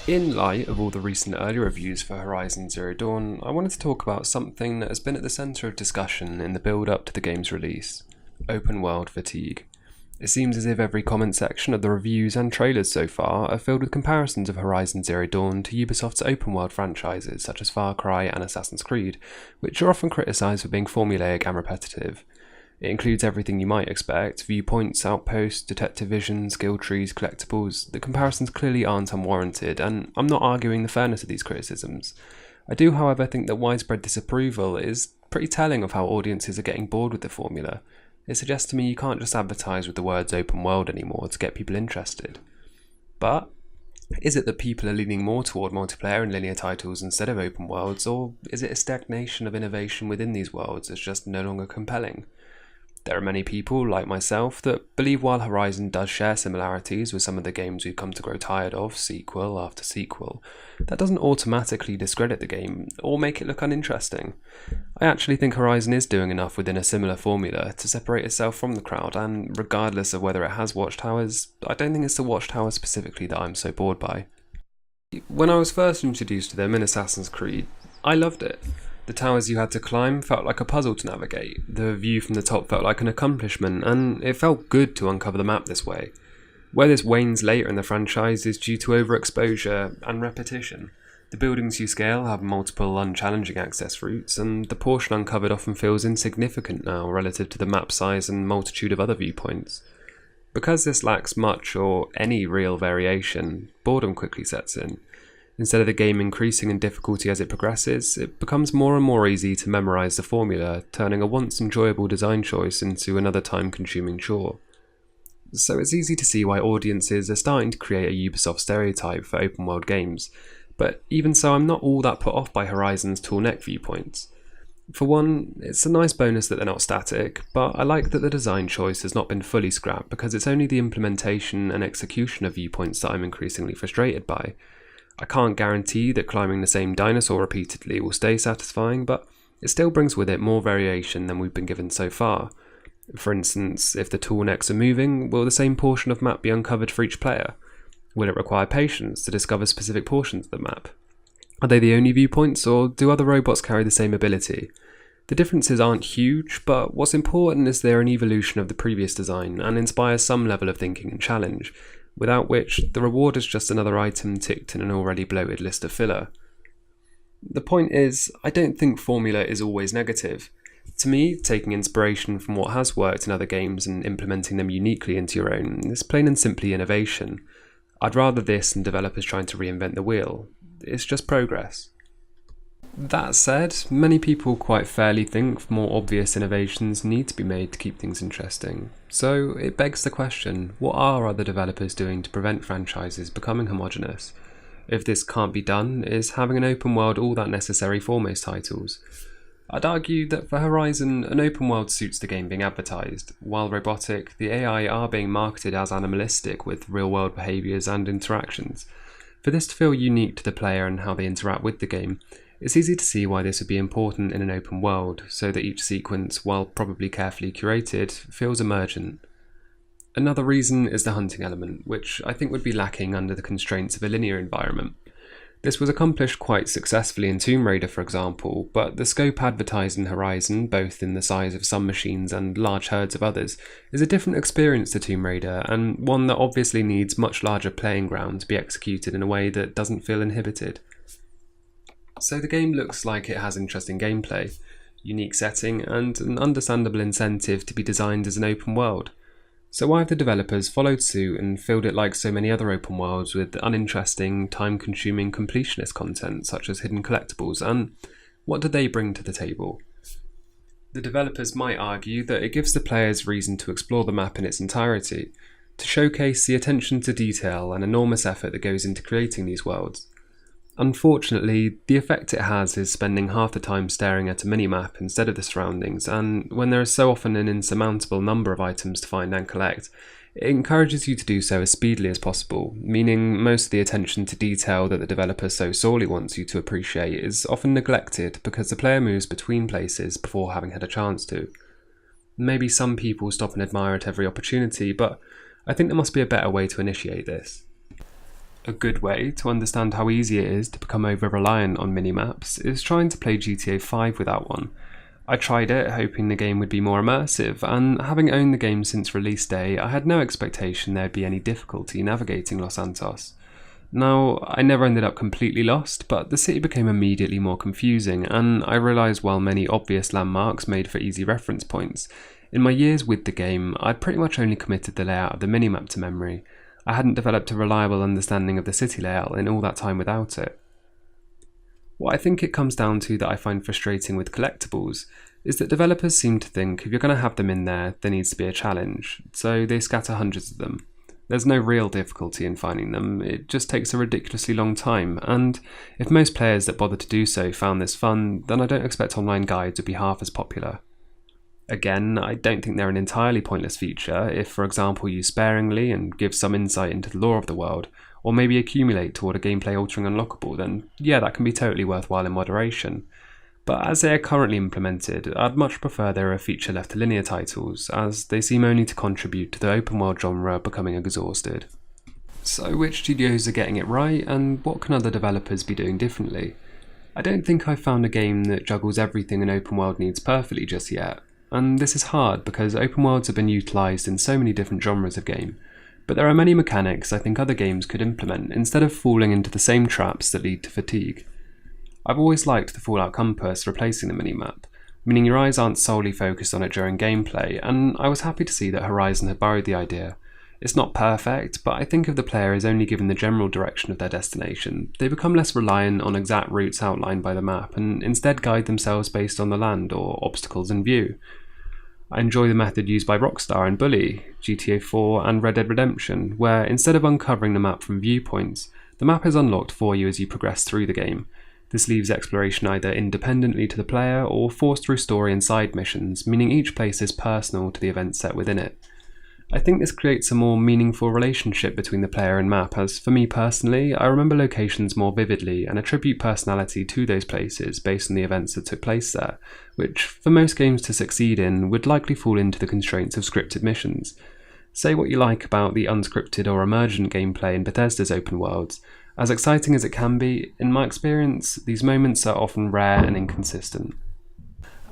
In light of all the recent early reviews for Horizon Zero Dawn, I wanted to talk about something that has been at the centre of discussion in the build-up to the game's release: open world fatigue. It seems as if every comment section of the reviews and trailers so far are filled with comparisons of Horizon Zero Dawn to Ubisoft's open world franchises such as Far Cry and Assassin's Creed, which are often criticised for being formulaic and repetitive. It includes everything you might expect: viewpoints, outposts, detective vision, skill trees, collectibles. The comparisons clearly aren't unwarranted, and I'm not arguing the fairness of these criticisms. I do, however, think that widespread disapproval is pretty telling of how audiences are getting bored with the formula. It suggests to me you can't just advertise with the words open world anymore to get people interested. But is it that people are leaning more toward multiplayer and linear titles instead of open worlds, or is it a stagnation of innovation within these worlds that's just no longer compelling? There are many people, like myself, that believe while Horizon does share similarities with some of the games we've come to grow tired of, sequel after sequel, that doesn't automatically discredit the game or make it look uninteresting. I actually think Horizon is doing enough within a similar formula to separate itself from the crowd, and regardless of whether it has watchtowers, I don't think it's the watchtower specifically that I'm so bored by. When I was first introduced to them in Assassin's Creed, I loved it. The towers you had to climb felt like a puzzle to navigate, the view from the top felt like an accomplishment, and it felt good to uncover the map this way. Where this wanes later in the franchise is due to overexposure and repetition. The buildings you scale have multiple unchallenging access routes, and the portion uncovered often feels insignificant now relative to the map size and multitude of other viewpoints. Because this lacks much or any real variation, boredom quickly sets in. Instead of the game increasing in difficulty as it progresses, it becomes more and more easy to memorise the formula, turning a once enjoyable design choice into another time-consuming chore. So it's easy to see why audiences are starting to create a Ubisoft stereotype for open-world games, but even so I'm not all that put off by Horizon's tall-neck viewpoints. For one, it's a nice bonus that they're not static, but I like that the design choice has not been fully scrapped because it's only the implementation and execution of viewpoints that I'm increasingly frustrated by. I can't guarantee that climbing the same dinosaur repeatedly will stay satisfying, but it still brings with it more variation than we've been given so far. For instance, if the tall necks are moving, will the same portion of map be uncovered for each player? Will it require patience to discover specific portions of the map? Are they the only viewpoints, or do other robots carry the same ability? The differences aren't huge, but what's important is they're an evolution of the previous design and inspire some level of thinking and challenge, without which the reward is just another item ticked in an already bloated list of filler. The point is, I don't think formula is always negative. To me, taking inspiration from what has worked in other games and implementing them uniquely into your own is plain and simply innovation. I'd rather this than developers trying to reinvent the wheel. It's just progress. That said, many people quite fairly think more obvious innovations need to be made to keep things interesting. So it begs the question, what are other developers doing to prevent franchises becoming homogeneous? If this can't be done, is having an open world all that necessary for most titles? I'd argue that for Horizon, an open world suits the game being advertised. While robotic, the AI are being marketed as animalistic with real world behaviours and interactions. For this to feel unique to the player and how they interact with the game, it's easy to see why this would be important in an open world, so that each sequence, while probably carefully curated, feels emergent. Another reason is the hunting element, which I think would be lacking under the constraints of a linear environment. This was accomplished quite successfully in Tomb Raider, for example, but the scope advertised in Horizon, both in the size of some machines and large herds of others, is a different experience to Tomb Raider, and one that obviously needs much larger playing ground to be executed in a way that doesn't feel inhibited. So the game looks like it has interesting gameplay, unique setting, and an understandable incentive to be designed as an open world. So why have the developers followed suit and filled it like so many other open worlds with uninteresting, time-consuming completionist content such as hidden collectibles, and what do they bring to the table? The developers might argue that it gives the players reason to explore the map in its entirety, to showcase the attention to detail and enormous effort that goes into creating these worlds. Unfortunately, the effect it has is spending half the time staring at a minimap instead of the surroundings, and when there is so often an insurmountable number of items to find and collect, it encourages you to do so as speedily as possible, meaning most of the attention to detail that the developer so sorely wants you to appreciate is often neglected because the player moves between places before having had a chance to. Maybe some people stop and admire at every opportunity, but I think there must be a better way to initiate this. A good way to understand how easy it is to become over-reliant on minimaps is trying to play GTA 5 without one. I tried it hoping the game would be more immersive, and having owned the game since release day, I had no expectation there'd be any difficulty navigating Los Santos. Now, I never ended up completely lost, but the city became immediately more confusing, and I realised while many obvious landmarks made for easy reference points, in my years with the game, I'd pretty much only committed the layout of the minimap to memory. I hadn't developed a reliable understanding of the city layout in all that time without it. What I think it comes down to that I find frustrating with collectibles is that developers seem to think if you're going to have them in there needs to be a challenge, so they scatter hundreds of them. There's no real difficulty in finding them, it just takes a ridiculously long time, and if most players that bother to do so found this fun, then I don't expect online guides would be half as popular. Again, I don't think they're an entirely pointless feature if, for example, used sparingly and give some insight into the lore of the world, or maybe accumulate toward a gameplay-altering unlockable, then yeah, that can be totally worthwhile in moderation. But as they are currently implemented, I'd much prefer they were a feature left to linear titles, as they seem only to contribute to the open world genre becoming exhausted. So which studios are getting it right, and what can other developers be doing differently? I don't think I've found a game that juggles everything an open world needs perfectly just yet. And this is hard because open worlds have been utilised in so many different genres of game, but there are many mechanics I think other games could implement instead of falling into the same traps that lead to fatigue. I've always liked the Fallout compass replacing the minimap, meaning your eyes aren't solely focused on it during gameplay, and I was happy to see that Horizon had borrowed the idea. It's not perfect, but I think if the player is only given the general direction of their destination, they become less reliant on exact routes outlined by the map and instead guide themselves based on the land or obstacles in view. I enjoy the method used by Rockstar in Bully, GTA 4 and Red Dead Redemption, where instead of uncovering the map from viewpoints, the map is unlocked for you as you progress through the game. This leaves exploration either independently to the player or forced through story and side missions, meaning each place is personal to the events set within it. I think this creates a more meaningful relationship between the player and map, as for me personally, I remember locations more vividly and attribute personality to those places based on the events that took place there, which, for most games to succeed in, would likely fall into the constraints of scripted missions. Say what you like about the unscripted or emergent gameplay in Bethesda's open worlds, as exciting as it can be, in my experience, these moments are often rare and inconsistent.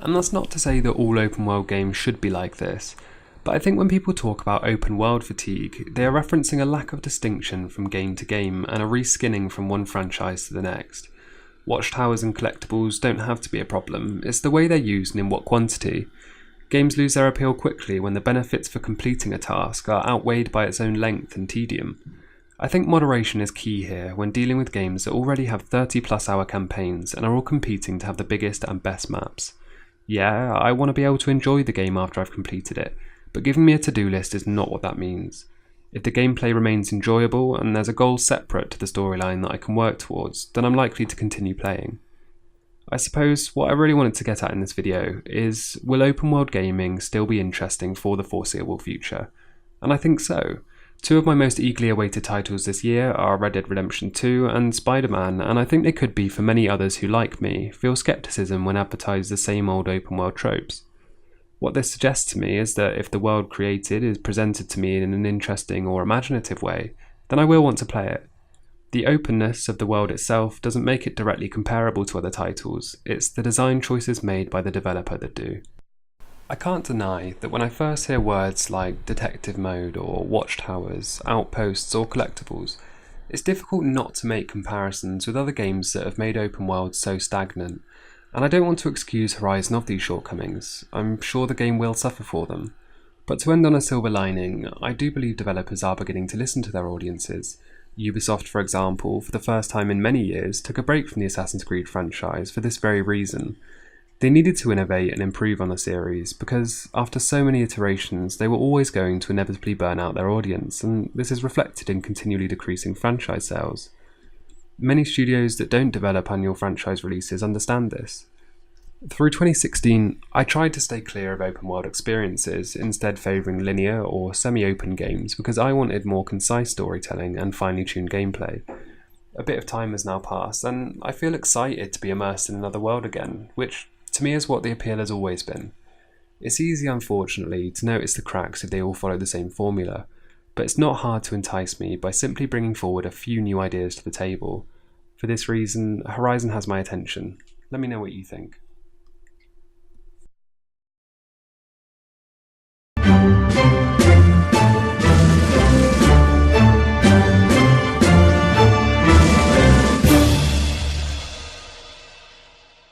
And that's not to say that all open world games should be like this, but I think when people talk about open world fatigue, they are referencing a lack of distinction from game to game and a reskinning from one franchise to the next. Watchtowers and collectibles don't have to be a problem, it's the way they're used and in what quantity. Games lose their appeal quickly when the benefits for completing a task are outweighed by its own length and tedium. I think moderation is key here when dealing with games that already have 30+ hour campaigns and are all competing to have the biggest and best maps. Yeah, I want to be able to enjoy the game after I've completed it, but giving me a to-do list is not what that means. If the gameplay remains enjoyable and there's a goal separate to the storyline that I can work towards, then I'm likely to continue playing. I suppose what I really wanted to get at in this video is, will open world gaming still be interesting for the foreseeable future? And I think so. Two of my most eagerly awaited titles this year are Red Dead Redemption 2 and Spider-Man, and I think they could be for many others who, like me, feel skepticism when advertised the same old open world tropes. What this suggests to me is that if the world created is presented to me in an interesting or imaginative way, then I will want to play it. The openness of the world itself doesn't make it directly comparable to other titles, it's the design choices made by the developer that do. I can't deny that when I first hear words like detective mode or watchtowers, outposts or collectibles, it's difficult not to make comparisons with other games that have made open worlds so stagnant, and I don't want to excuse Horizon of these shortcomings. I'm sure the game will suffer for them. But to end on a silver lining, I do believe developers are beginning to listen to their audiences. Ubisoft, for example, for the first time in many years, took a break from the Assassin's Creed franchise for this very reason. They needed to innovate and improve on the series because, after so many iterations, they were always going to inevitably burn out their audience, and this is reflected in continually decreasing franchise sales. Many studios that don't develop annual franchise releases understand this. Through 2016, I tried to stay clear of open world experiences, instead favouring linear or semi-open games because I wanted more concise storytelling and finely tuned gameplay. A bit of time has now passed, and I feel excited to be immersed in another world again, which to me is what the appeal has always been. It's easy, unfortunately, to notice the cracks if they all follow the same formula, but it's not hard to entice me by simply bringing forward a few new ideas to the table. For this reason, Horizon has my attention. Let me know what you think.